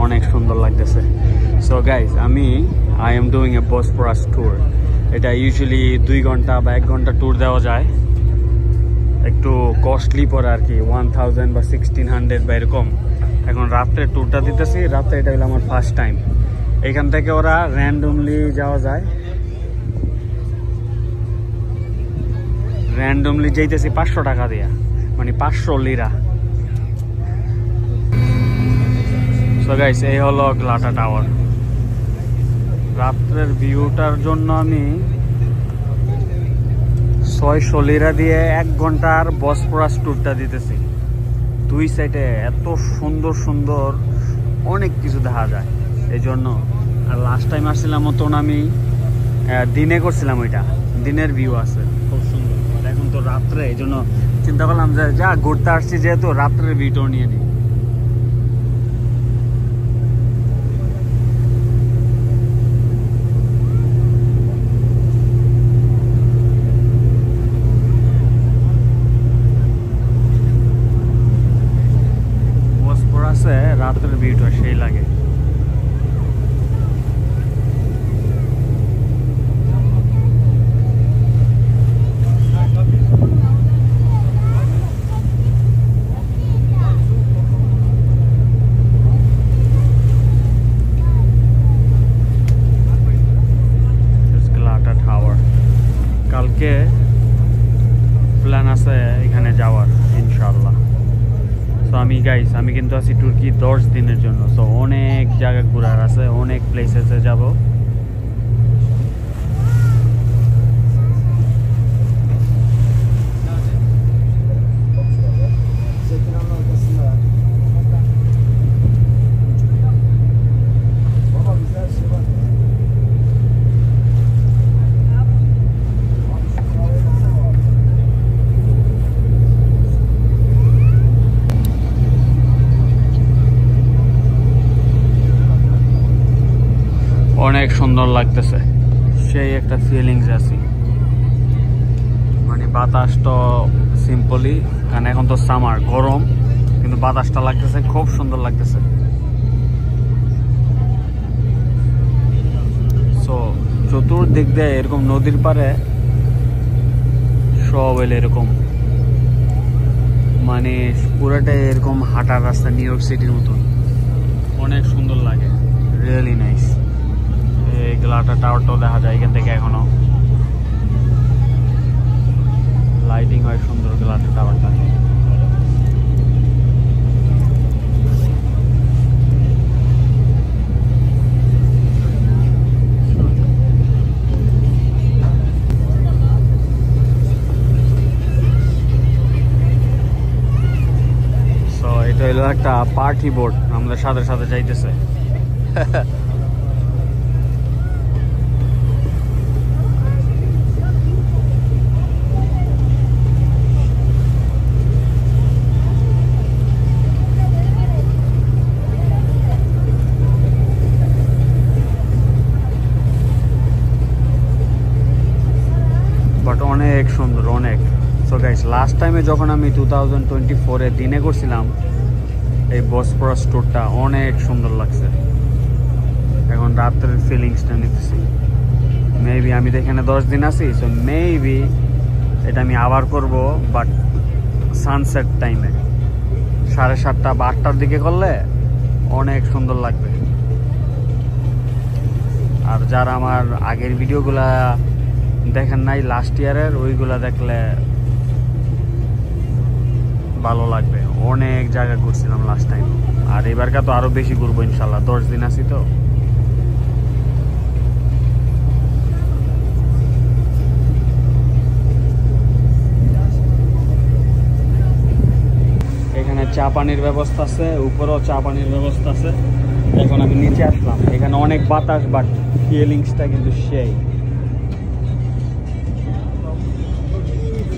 অনেক সুন্দর লাগতেছে। So guys I am doing a Bosphorus tour. এটা ইউজুয়ালি 2 ঘন্টা বা 1 ঘন্টা ট্যুর দেওয়া যায়, একটু কস্টলি পড়ে আর কি, 1000 বা 1600 বা এরকম। এখন রাত্রে ট্যুরটা দিতেছি, রাত্রে এটা হলো আমার ফার্স্ট টাইম। এখান থেকে ওরা র্যান্ডমলি যাওয়া যায়, র্যান্ডমলি যাইতেছি 500 টাকা দিয়া, মানে 500 লিরা। সো গাইস এই হলো গ্লাটা টাওয়ার। রাত্রের ভিউটার জন্য আমি 600 লিরা দিয়ে 1 ঘন্টার বসফরাস ট্যুরটা দিতেছি। 2 সাইডে এত সুন্দর সুন্দর অনেক কিছু দেখা যায় এই জন্য। আর লাস্ট টাইম আসছিলাম মতন আমি দিনে করছিলাম, ওইটা দিনের ভিউ আছে খুব সুন্দর। আর এখন তো রাত্রে, এই জন্য চিন্তা করলাম যে যা ঘুরতে আসছি যেহেতু রাত্রের ভিউটাও নিয়ে নিই। রাতের ভিউটা সেই লাগে। গ্লাটা টাওয়ার, কালকে প্ল্যান আছে এখানে যাওয়ার ইনশাআল্লাহ। তো আমি কিন্তু আছি তুর্কি 10 দিনের জন্য। সো অনেক জায়গা ঘোরার আছে, অনেক প্লেসেসে যাব। অনেক সুন্দর লাগতেছে, সেই একটা ফিলিংস আছে। মানে বাতাসটা সিম্পলি, কারণ এখন তো সামার গরম, কিন্তু বাতাসটা লাগতেছে খুব সুন্দর লাগতেছে। সো চতুর্দিক দিয়ে এরকম নদীর পারে সব এলে এরকম, মানে পুরাটাই এরকম হাঁটার রাস্তা, নিউ ইয়র্ক সিটির মতন। অনেক সুন্দর লাগে, রিয়েলি নাইস। এই গ্লাটা টাওয়ারটাও দেখা যায় এখান থেকে, এখনো লাইটিং হয় সুন্দর গ্লাটা টাওয়ারটা। সো এটা হলো একটা পার্টি বোট, আমাদের সাথে সাথে যাইতেছে। অনেক সুন্দর, অনেক। সো গাইস লাস্ট টাইমে যখন আমি 2024-এ দিনে করছিলাম এই বসফরাস ট্যুরটা, অনেক সুন্দর লাগছে। এখন রাত্রের ফিলিংসটা নিতেছি। মেবি আমি তো এখানে 10 দিন আছি, সো মেবি এটা আমি আবার করব, বাট সানসেট টাইমে 7:30 বা 8টার দিকে করলে অনেক সুন্দর লাগবে। আর যারা আমার আগের ভিডিওগুলা দেখেন নাই লাস্ট ইয়ারের, ওইগুলা দেখলে ভালো লাগবে। অনেক জায়গা ঘুরছিলাম লাস্ট টাইম, আর এবারকা তো আরো বেশি ঘুরবো ইনশাল্লাহ, 10 দিন আছি তো। এখানে চা পানির ব্যবস্থা আছে, উপরেও চা পানির ব্যবস্থা আছে। এখন আমি নিচে আসলাম, এখানে অনেক বাতাস, বাট ফিলিংসটা কিন্তু সেই।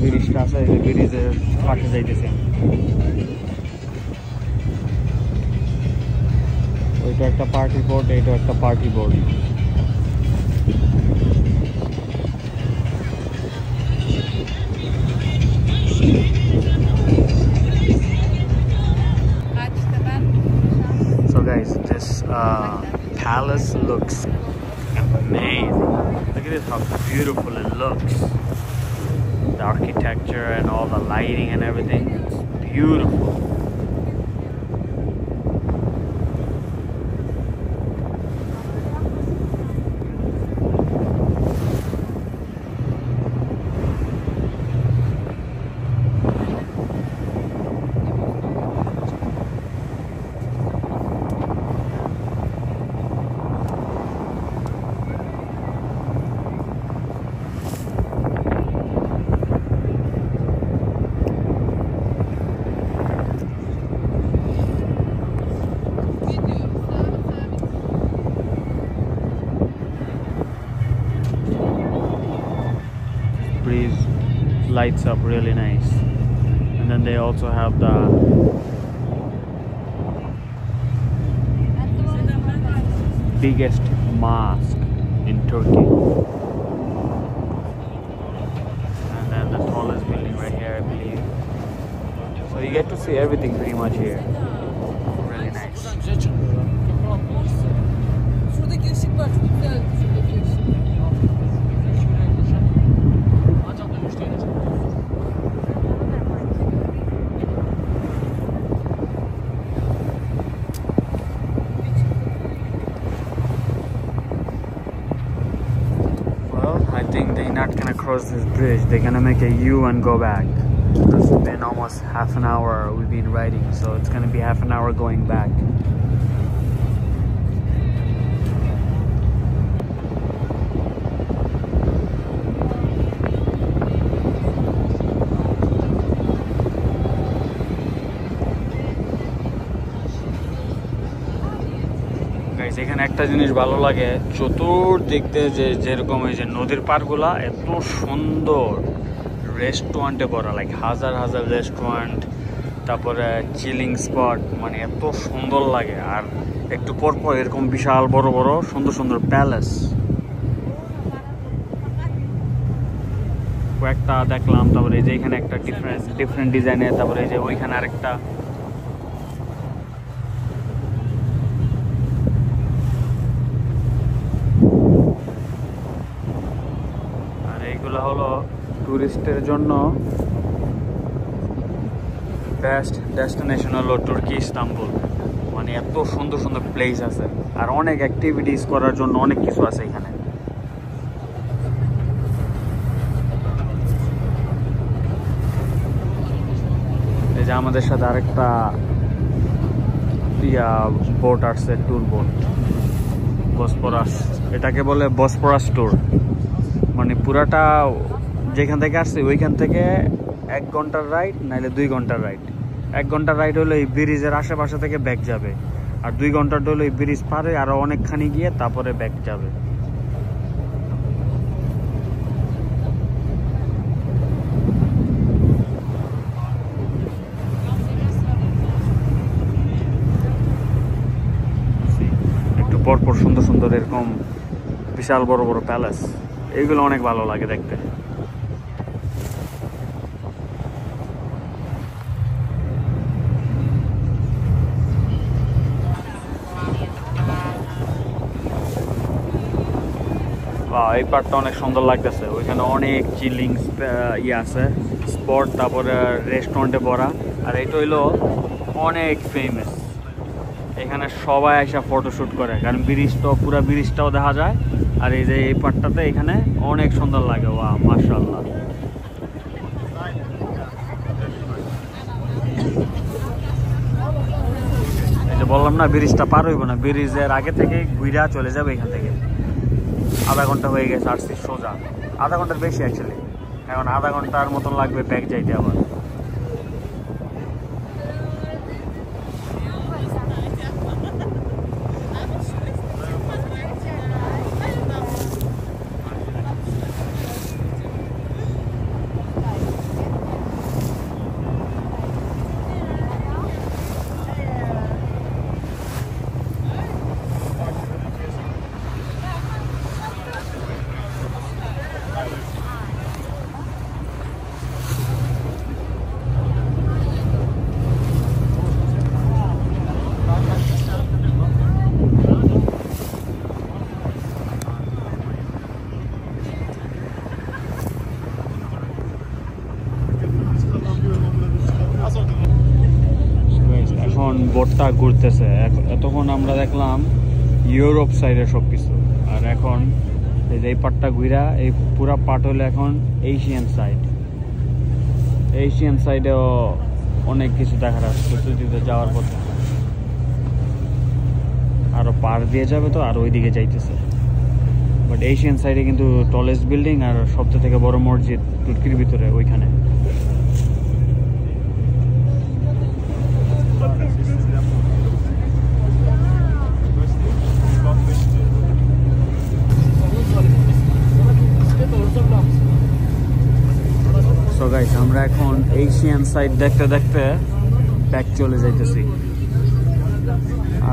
ব্রিজটা আছে, ব্রিজের পাশে যাইতেছে। ওইটা একটা পার্টি বোর্ড, এইটা একটা party board. So guys, this palace looks amazing. Look at this, how beautiful it looks. The architecture and all the lighting and everything, it's beautiful. Breeze lights up really nice, and then they also have the biggest mosque in Turkey, and then the tallest building right here, I believe. So you get to see everything pretty much here. Really nice. Şuradaki ışık var, çok güzel şuradaki ışık. I think they're not gonna cross this bridge. They're gonna make a U and go back. It's been almost half an hour we've been riding, so it's gonna be half an hour going back. এখানে একটা জিনিস ভালো লাগে, চতুর্দিক দিয়ে যেরকম এই যে নদীর পাড়গুলা এত সুন্দর রেস্টুরেন্টে ভরা, লাইক হাজার হাজার রেস্টুরেন্ট, তারপরে চিলিং স্পট, মানে এত সুন্দর লাগে। আর একটু পর পর এরকম বিশাল বড় বড় সুন্দর সুন্দর প্যালেস কয়েকটা দেখলাম। তারপরে এই যে এখানে একটা ডিফারেন্ট ডিজাইনের, তারপরে এই যে ওইখানে আরেকটা। হলো টুরিস্টের জন্য বেস্ট ডেস্টিনেশন হলো তুর্কি ইস্তাম্বুল। মানে এত সুন্দর সুন্দর প্লেস আছে, আর অনেক অ্যাক্টিভিটিস করার জন্য অনেক কিছু আছে এখানে। এই যে আমাদের সাথে আরেকটা বোট আসছে, ট্যুর বোট, বসপরাস, এটাকে বলে বসপরাস ট্যুর। মানে পুরাটা যেখান থেকে আসছে ওইখান থেকে 1 ঘন্টার রাইড, নাহলে 2 ঘন্টার রাইড। 1 ঘন্টার রাইড হলো এই ব্রিজের আশেপাশে থেকে ব্যাক যাবে, আর 2 ঘন্টার হলো এই ব্রিজ পারে আরো অনেকখানি গিয়ে তারপরে ব্যাক যাবে। একটু পরপর সুন্দর সুন্দর এরকম বিশাল বড় বড় প্যালেস, এইগুলো অনেক ভালো লাগে দেখতে। এই পার্টটা অনেক সুন্দর লাগতেছে, ওইখানে অনেক চিলিং আছে স্পট, তারপরে রেস্টুরেন্টে ভরা। আর এটা হইলো অনেক ফেমাস, এখানে সবাই এসে ফটোশ্যুট করে, কারণ ব্রিজটা পুরো ব্রিজটাও দেখা যায়। আর এই যে এই পার্টটাতে এখানে অনেক সুন্দর লাগে। ওয়াও, মাশাআল্লাহ। এই যে বললাম না, ব্রিজটা পার হইব না, ব্রিজের আগে থেকে ঘুরা চলে যাবে এখান থেকে। আধা ঘন্টা হয়ে গেছে আসছি সোজা, আধা ঘন্টার বেশি অ্যাকচুয়ালি, এখন আধা ঘন্টার মতন লাগবে ব্যাক যাইতে আবার। বোটটা ঘুরতেছে। এতক্ষণ আমরা দেখলাম ইউরোপ সাইডে সব কিছু, আর এখন এই পার্টটা ঘুরা, এই পুরা পার্ট হলো এখন এশিয়ান সাইড। এশিয়ান সাইডেও অনেক কিছু দেখার আছে, প্রস্তুতিতে যাওয়ার পথে আরো পার দিয়ে যাবে, তো আর ওইদিকে যাইতেছে। বাট এশিয়ান সাইডে কিন্তু টলেস্ট বিল্ডিং আর সবচেয়ে থেকে বড় মসজিদ তুর্কির ভিতরে ওইখানে। সো গাইস, আমরা এখন এশিয়ান সাইড দেখতে দেখতে ব্যাক চলে যাইতেছি।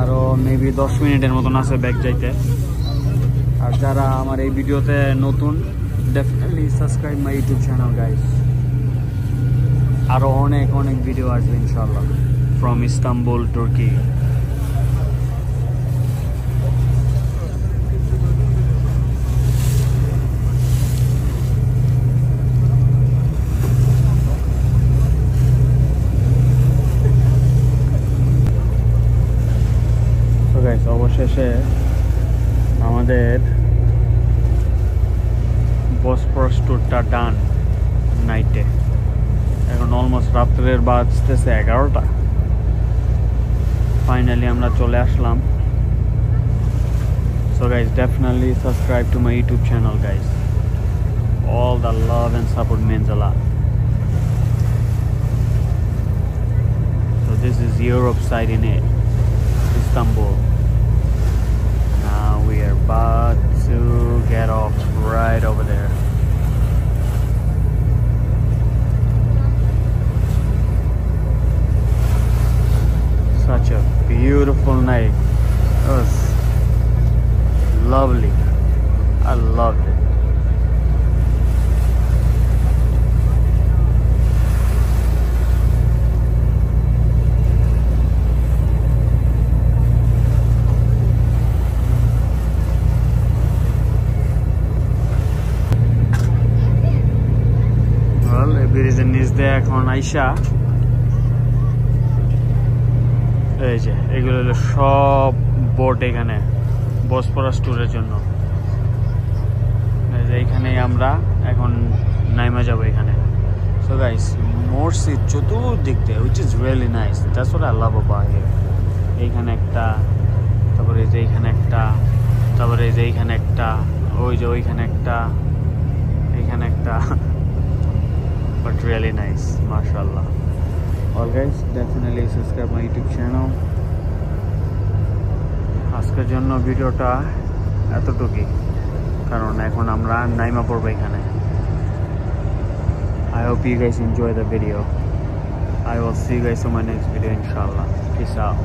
আরো মেবি 10 মিনিটের মতন আছে ব্যাক যাইতে। আর যারা আমার এই ভিডিওতে নতুন, definitely subscribe my YouTube channel guys. আরো অনেক অনেক ভিডিও আসবে ইনশাআল্লাহ ফ্রম ইস্তাম্বুল, তুর্কি। অবশেষে আমাদের বসফরাস ট্যুরটা ডান নাইটে। এখন অলমোস্ট রাত্রের বাজতেছে 11টা। ফাইনালি আমরা চলে আসলাম। So guys, definitely subscribe to my YouTube channel guys. All the love and support means a lot. So this is Europe side in it, Istanbul. We are about to get off right over there. Such a beautiful night. It was lovely. I loved it. ব্রিজের নিচ দিয়ে এখন আইসা, এই যে এগুলো হলো সব বোট এখানে বসফরাস ট্যুরের জন্য। এইখানেই আমরা এখন নাইমা যাবো এখানে। সো গাইস, মসজিদ চতুর্দিক দিয়ে, which is really nice. That's what I love about here. এইখানে একটা, তারপরে এই যে এইখানে একটা, তারপরে এই যে এইখানে একটা, ওই যে ওইখানে একটা, এইখানে একটা। But really nice, mashallah. All guys, definitely subscribe my YouTube channel. আজকের জন্য ভিডিওটা এতটুকুই, কারণ এখন আমরা নাইমা পড়বো এখানে। I hope you guys enjoy the video. I will see you guys on my next video inshallah. Peace out.